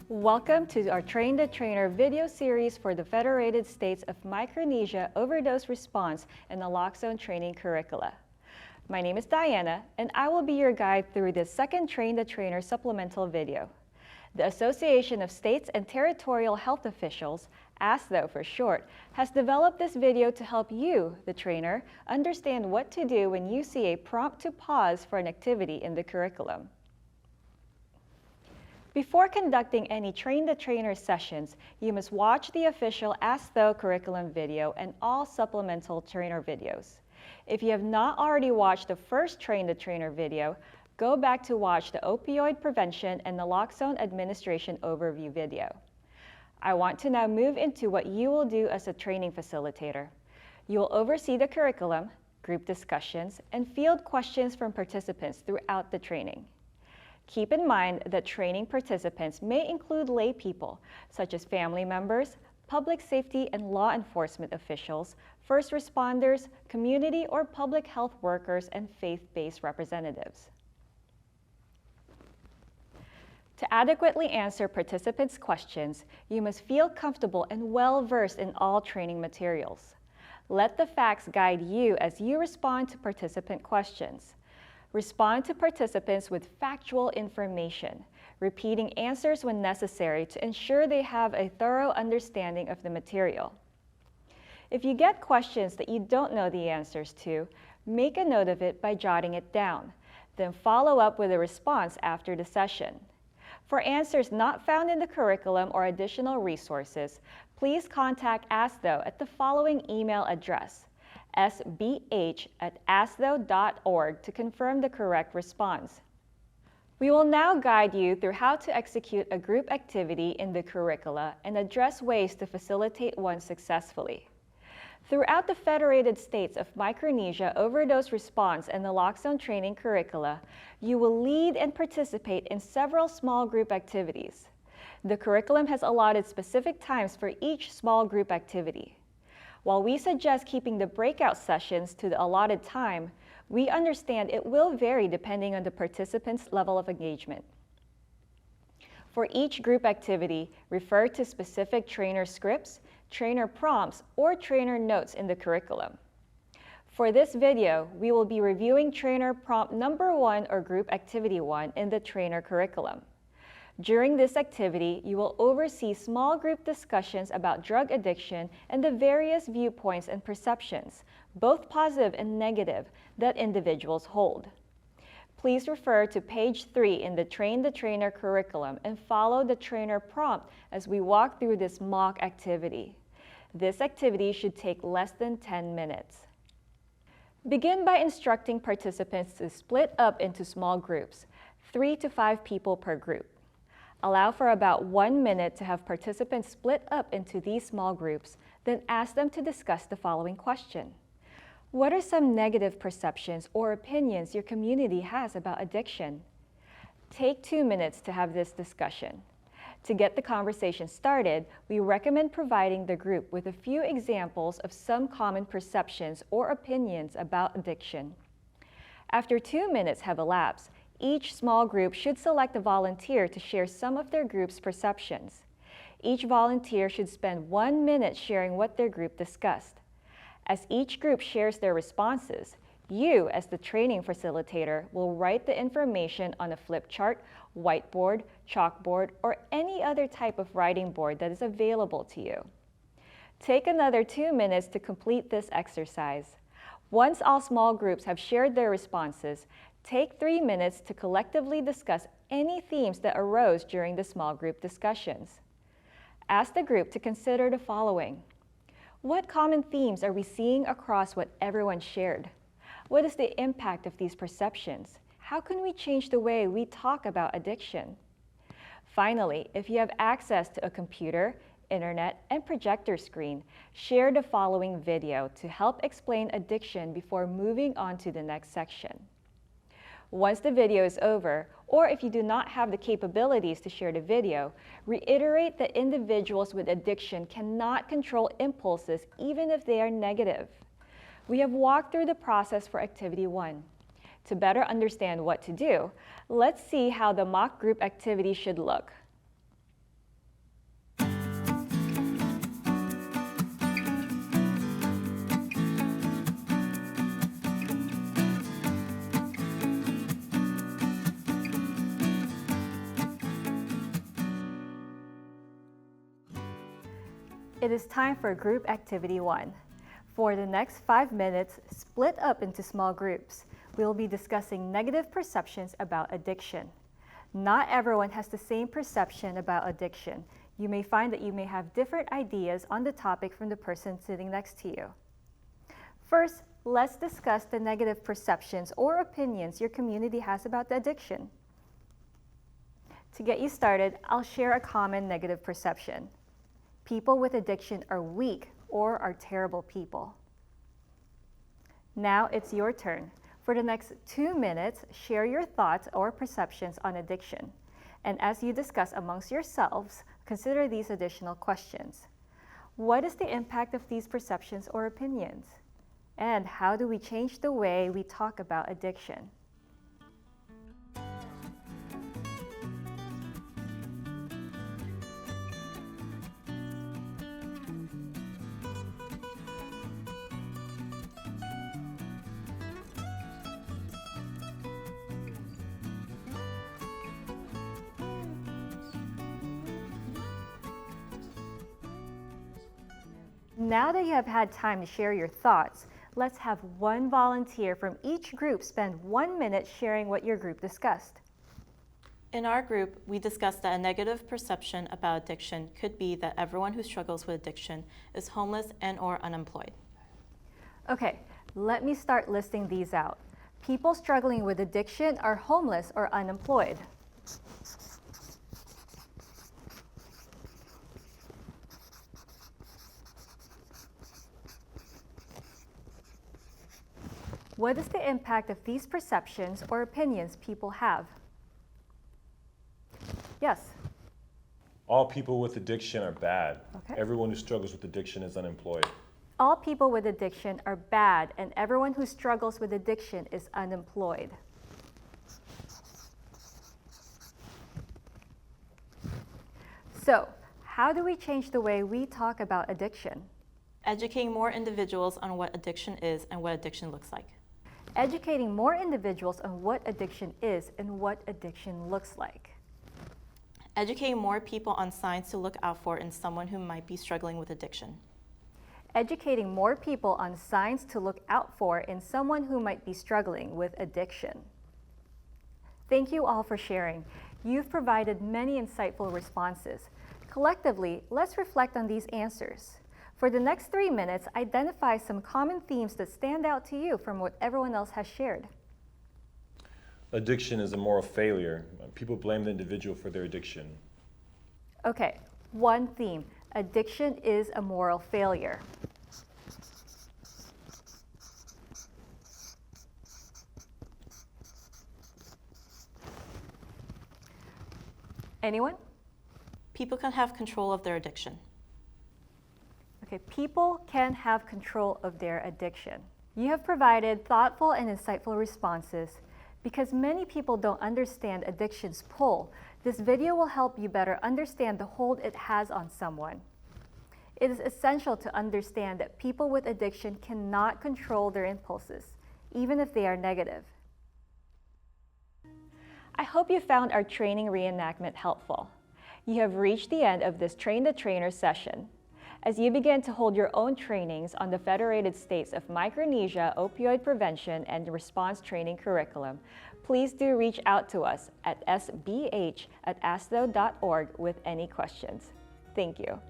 Welcome to our Train the Trainer video series for the Federated States of Micronesia Overdose Response and Naloxone Training Curricula. My name is Diana, and I will be your guide through this second Train the Trainer supplemental video. The Association of States and Territorial Health Officials, ASTHO for short, has developed this video to help you, the trainer, understand what to do when you see a prompt to pause for an activity in the curriculum. Before conducting any Train the Trainer sessions, you must watch the official ASTHO curriculum video and all supplemental trainer videos. If you have not already watched the first Train the Trainer video, go back to watch the Opioid Prevention and Naloxone Administration Overview video. I want to now move into what you will do as a training facilitator. You will oversee the curriculum, group discussions, and field questions from participants throughout the training. Keep in mind that training participants may include lay people, such as family members, public safety and law enforcement officials, first responders, community or public health workers, and faith-based representatives. To adequately answer participants' questions, you must feel comfortable and well-versed in all training materials. Let the facts guide you as you respond to participant questions. Respond to participants with factual information, repeating answers when necessary to ensure they have a thorough understanding of the material. If you get questions that you don't know the answers to, make a note of it by jotting it down, then follow up with a response after the session. For answers not found in the curriculum or additional resources, please contact ASTHO at the following email address: sbh@astho.org to confirm the correct response. We will now guide you through how to execute a group activity in the curricula and address ways to facilitate one successfully. Throughout the Federated States of Micronesia Overdose Response and Naloxone Training Curricula, you will lead and participate in several small group activities. The curriculum has allotted specific times for each small group activity. While we suggest keeping the breakout sessions to the allotted time, we understand it will vary depending on the participants' level of engagement. For each group activity, refer to specific trainer scripts, trainer prompts, or trainer notes in the curriculum. For this video, we will be reviewing trainer prompt number 1 or group activity 1 in the trainer curriculum. During this activity, you will oversee small group discussions about drug addiction and the various viewpoints and perceptions, both positive and negative, that individuals hold. Please refer to page 3 in the Train the Trainer curriculum and follow the trainer prompt as we walk through this mock activity. This activity should take less than 10 minutes. Begin by instructing participants to split up into small groups, 3 to 5 people per group. Allow for about 1 minute to have participants split up into these small groups, then ask them to discuss the following question. What are some negative perceptions or opinions your community has about addiction? Take 2 minutes to have this discussion. To get the conversation started, we recommend providing the group with a few examples of some common perceptions or opinions about addiction. After 2 minutes have elapsed, each small group should select a volunteer to share some of their group's perceptions. Each volunteer should spend 1 minute sharing what their group discussed. As each group shares their responses, you, as the training facilitator, will write the information on a flip chart, whiteboard, chalkboard, or any other type of writing board that is available to you. Take another 2 minutes to complete this exercise. Once all small groups have shared their responses, take 3 minutes to collectively discuss any themes that arose during the small group discussions. Ask the group to consider the following. What common themes are we seeing across what everyone shared? What is the impact of these perceptions? How can we change the way we talk about addiction? Finally, if you have access to a computer, internet, and projector screen, share the following video to help explain addiction before moving on to the next section. Once the video is over, or if you do not have the capabilities to share the video, reiterate that individuals with addiction cannot control impulses even if they are negative. We have walked through the process for Activity 1. To better understand what to do, let's see how the mock group activity should look. It is time for Group Activity 1. For the next 5 minutes, split up into small groups. We will be discussing negative perceptions about addiction. Not everyone has the same perception about addiction. You may find that you may have different ideas on the topic from the person sitting next to you. First, let's discuss the negative perceptions or opinions your community has about the addiction. To get you started, I'll share a common negative perception. People with addiction are weak or are terrible people. Now it's your turn. For the next 2 minutes, share your thoughts or perceptions on addiction. And as you discuss amongst yourselves, consider these additional questions. What is the impact of these perceptions or opinions? And how do we change the way we talk about addiction? Now that you have had time to share your thoughts, let's have one volunteer from each group spend 1 minute sharing what your group discussed. In our group, we discussed that a negative perception about addiction could be that everyone who struggles with addiction is homeless and/or unemployed. Okay, let me start listing these out. People struggling with addiction are homeless or unemployed. What is the impact of these perceptions or opinions people have? Yes? All people with addiction are bad. Okay. Everyone who struggles with addiction is unemployed. All people with addiction are bad, and everyone who struggles with addiction is unemployed. So, how do we change the way we talk about addiction? Educating more individuals on what addiction is and what addiction looks like. Educating more individuals on what addiction is and what addiction looks like. Educating more people on signs to look out for in someone who might be struggling with addiction. Educating more people on signs to look out for in someone who might be struggling with addiction. Thank you all for sharing. You've provided many insightful responses. Collectively, let's reflect on these answers. For the next 3 minutes, identify some common themes that stand out to you from what everyone else has shared. Addiction is a moral failure. People blame the individual for their addiction. Okay, one theme. Addiction is a moral failure. Anyone? People can have control of their addiction. Okay, people can have control of their addiction. You have provided thoughtful and insightful responses. Because many people don't understand addiction's pull, this video will help you better understand the hold it has on someone. It is essential to understand that people with addiction cannot control their impulses, even if they are negative. I hope you found our training reenactment helpful. You have reached the end of this Train the Trainer session. As you begin to hold your own trainings on the Federated States of Micronesia Opioid Prevention and Response Training Curriculum, please do reach out to us at sbh@astho.org with any questions. Thank you.